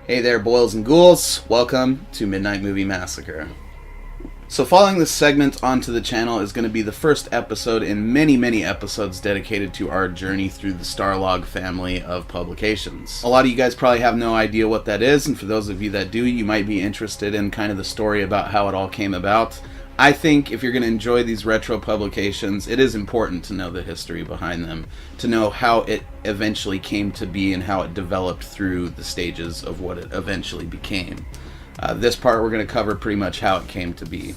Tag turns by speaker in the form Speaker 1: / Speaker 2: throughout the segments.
Speaker 1: Hey there, boils and ghouls. Welcome to Midnight Movie Massacre. So following this segment onto the channel is going to be the first episode in many episodes dedicated to our journey through the Starlog family of publications. A lot of you guys probably have no idea what that is, and for those of you that do, you might be interested in kind of the story about how it all came about. I think if you're going to enjoy these retro publications, it is important to know the history behind them, to know how it eventually came to be and how it developed through the stages of what it eventually became. This part we're going to cover pretty much how it came to be.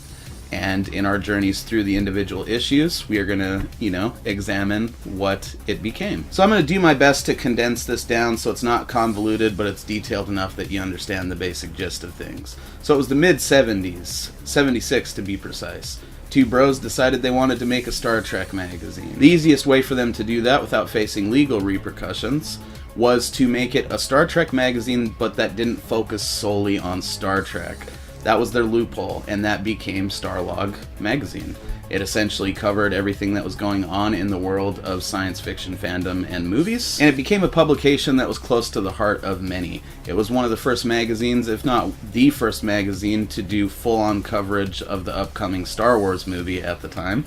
Speaker 1: And in our journeys through the individual issues, we are going to, examine what it became. So I'm going to do my best to condense this down so it's not convoluted, but it's detailed enough that you understand the basic gist of things. So it was the mid-70s, 76 to be precise. Two bros decided they wanted to make a Star Trek magazine. The easiest way for them to do that without facing legal repercussions was to make it a Star Trek magazine, but that didn't focus solely on Star Trek. That was their loophole, and that became Starlog magazine. It essentially covered everything that was going on in the world of science fiction fandom and movies, and it became a publication that was close to the heart of many. It was one of the first magazines, if not the first magazine, to do full-on coverage of the upcoming Star Wars movie at the time,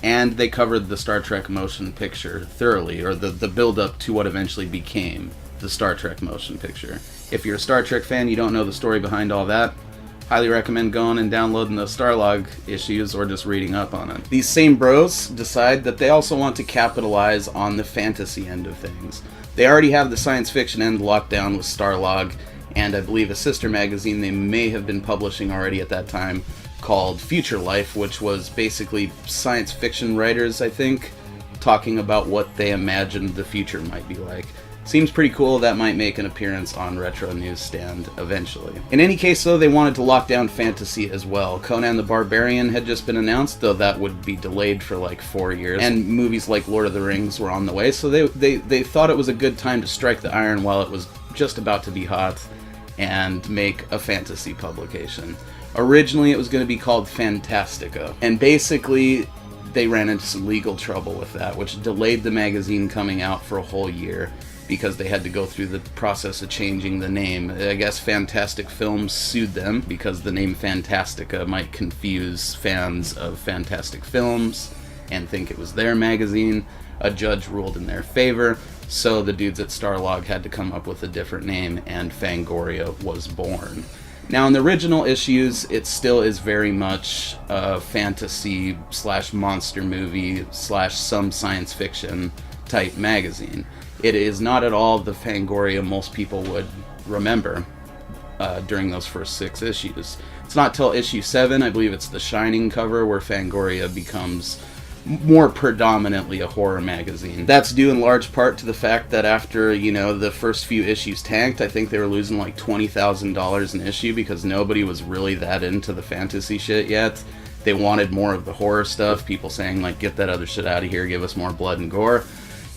Speaker 1: and they covered the Star Trek motion picture thoroughly, or the build-up to what eventually became the Star Trek motion picture. If you're a Star Trek fan, you don't know the story behind all that, highly recommend going and downloading the Starlog issues or just reading up on it. These same bros decide that they also want to capitalize on the fantasy end of things. They already have the science fiction end locked down with Starlog, and I believe a sister magazine they may have been publishing already at that time called Future Life, which was basically science fiction writers, I think, talking about what they imagined the future might be like. Seems pretty cool. That might make an appearance on Retro Newsstand eventually. In any case, though, they wanted to lock down fantasy as well. Conan the Barbarian had just been announced, though that would be delayed for like 4 years. And movies like Lord of the Rings were on the way, so they thought it was a good time to strike the iron while it was just about to be hot and make a fantasy publication. Originally, it was going to be called Fantastica, and basically they ran into some legal trouble with that, which delayed the magazine coming out for a whole year, because they had to go through the process of changing the name. I guess Fantastic Films sued them because the name Fantastica might confuse fans of Fantastic Films and think it was their magazine. A judge ruled in their favor, so the dudes at Starlog had to come up with a different name, and Fangoria was born. Now, in the original issues, it still is very much a fantasy / monster movie / some science fiction type magazine. It is not at all the Fangoria most people would remember during those first 6 issues. It's not till issue 7, I believe it's the Shining cover, where Fangoria becomes more predominantly a horror magazine. That's due in large part to the fact that after, the first few issues tanked, I think they were losing like $20,000 an issue because nobody was really that into the fantasy shit yet. They wanted more of the horror stuff, people saying like, get that other shit out of here, give us more blood and gore.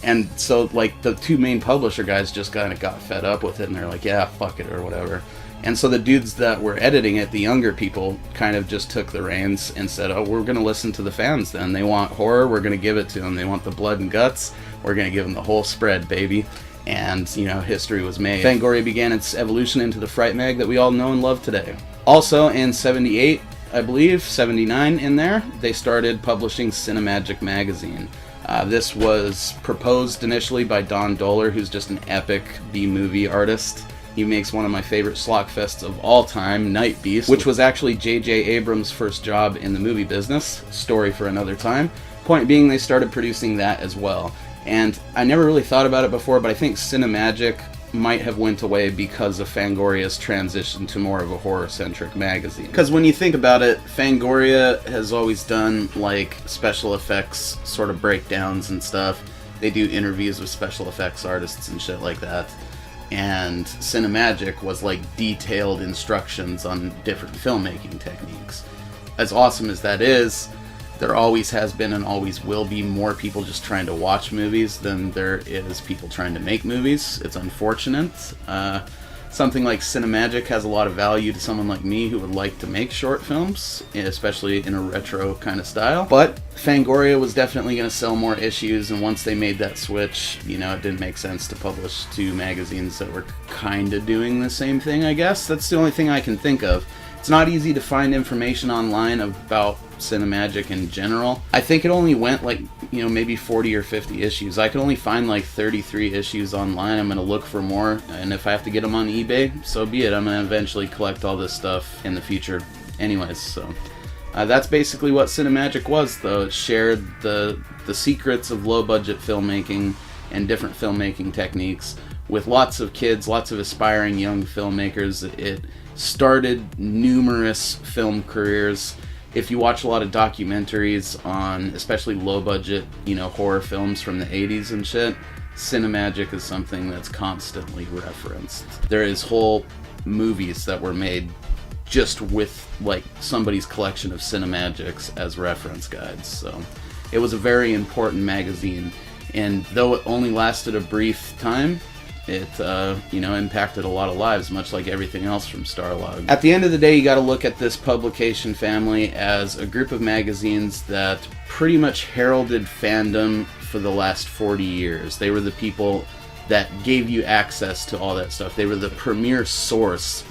Speaker 1: And so, like, the two main publisher guys just kind of got fed up with it, and they're like, yeah, fuck it, or whatever. And so the dudes that were editing it, the younger people, kind of just took the reins and said, oh, we're going to listen to the fans then. They want horror, we're going to give it to them. They want the blood and guts, we're going to give them the whole spread, baby. And, history was made. Fangoria began its evolution into the Fright Mag that we all know and love today. Also, in 78, I believe, 79 in there, they started publishing CineMagic magazine. This was proposed initially by Don Dohler, who's just an epic B-movie artist. He makes one of my favorite schlockfests of all time, Night Beast, which was actually J.J. Abrams' first job in the movie business. Story for another time. Point being, they started producing that as well. And I never really thought about it before, but I think CineMagic might have went away because of Fangoria's transition to more of a horror-centric magazine. Because when you think about it, Fangoria has always done, like, special effects sort of breakdowns and stuff. They do interviews with special effects artists and shit like that. And CineMagic was, like, detailed instructions on different filmmaking techniques. As awesome as that is, there always has been and always will be more people just trying to watch movies than there is people trying to make movies. It's unfortunate. Something like CineMagic has a lot of value to someone like me who would like to make short films, especially in a retro kind of style. But Fangoria was definitely going to sell more issues, and once they made that switch, you know, it didn't make sense to publish two magazines that were kind of doing the same thing, I guess. That's the only thing I can think of. It's not easy to find information online about CineMagic in general. I think it only went like, you know, maybe 40 or 50 issues. I could only find like 33 issues online. I'm going to look for more, and if I have to get them on eBay, so be it. I'm going to eventually collect all this stuff in the future anyways. So that's basically what CineMagic was, though. It shared the secrets of low-budget filmmaking and different filmmaking techniques with lots of kids, lots of aspiring young filmmakers. It started numerous film careers. If you watch a lot of documentaries on especially low budget, you know, horror films from the 80s and shit, CineMagic is something that's constantly referenced. There is whole movies that were made just with like somebody's collection of CineMagics as reference guides. So it was a very important magazine, and though it only lasted a brief time, it you know, impacted a lot of lives, much like everything else from Starlog. At the end of the day, you got to look at this publication family as a group of magazines that pretty much heralded fandom for the last 40 years. They were the people that gave you access to all that stuff. They were the premier source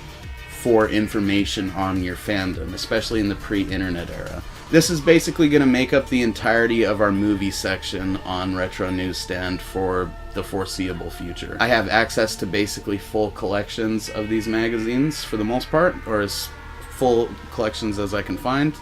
Speaker 1: for information on your fandom, especially in the pre-internet era. This is basically going to make up the entirety of our movie section on Retro Newsstand for the foreseeable future. I have access to basically full collections of these magazines for the most part, or as full collections as I can find.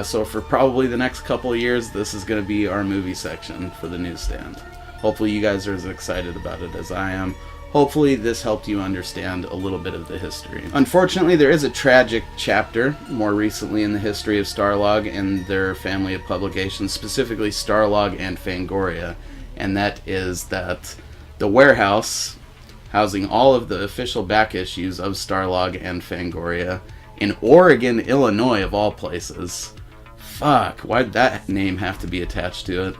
Speaker 1: So for probably the next couple of years, this is going to be our movie section for the newsstand. Hopefully you guys are as excited about it as I am. Hopefully this helped you understand a little bit of the history. Unfortunately, there is a tragic chapter more recently in the history of Starlog and their family of publications, specifically Starlog and Fangoria, and that is that the warehouse housing all of the official back issues of Starlog and Fangoria in Oregon, Illinois, of all places. Fuck, why'd that name have to be attached to it?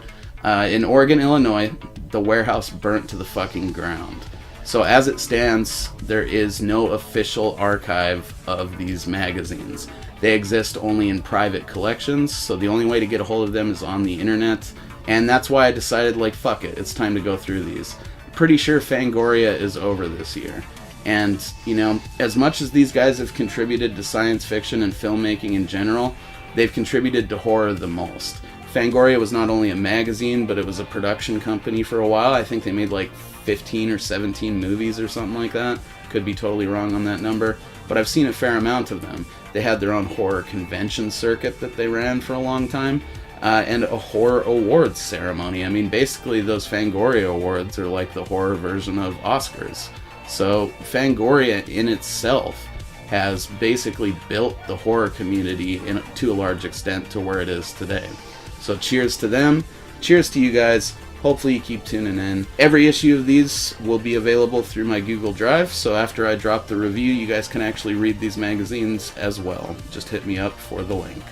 Speaker 1: In Oregon, Illinois, the warehouse burnt to the fucking ground. So as it stands, there is no official archive of these magazines. They exist only in private collections, so the only way to get a hold of them is on the internet, and that's why I decided, like, fuck it, it's time to go through these. Pretty sure Fangoria is over this year. And, you know, as much as these guys have contributed to science fiction and filmmaking in general, they've contributed to horror the most. Fangoria was not only a magazine, but it was a production company for a while. I think they made like 15 or 17 movies or something like that. Could be totally wrong on that number, but I've seen a fair amount of them. They had their own horror convention circuit that they ran for a long time, and a horror awards ceremony. I mean, basically those Fangoria awards are like the horror version of Oscars. So Fangoria in itself has basically built the horror community to a large extent to where it is today. So cheers to them. Cheers to you guys. Hopefully you keep tuning in. Every issue of these will be available through my Google Drive, so after I drop the review, you guys can actually read these magazines as well. Just hit me up for the link.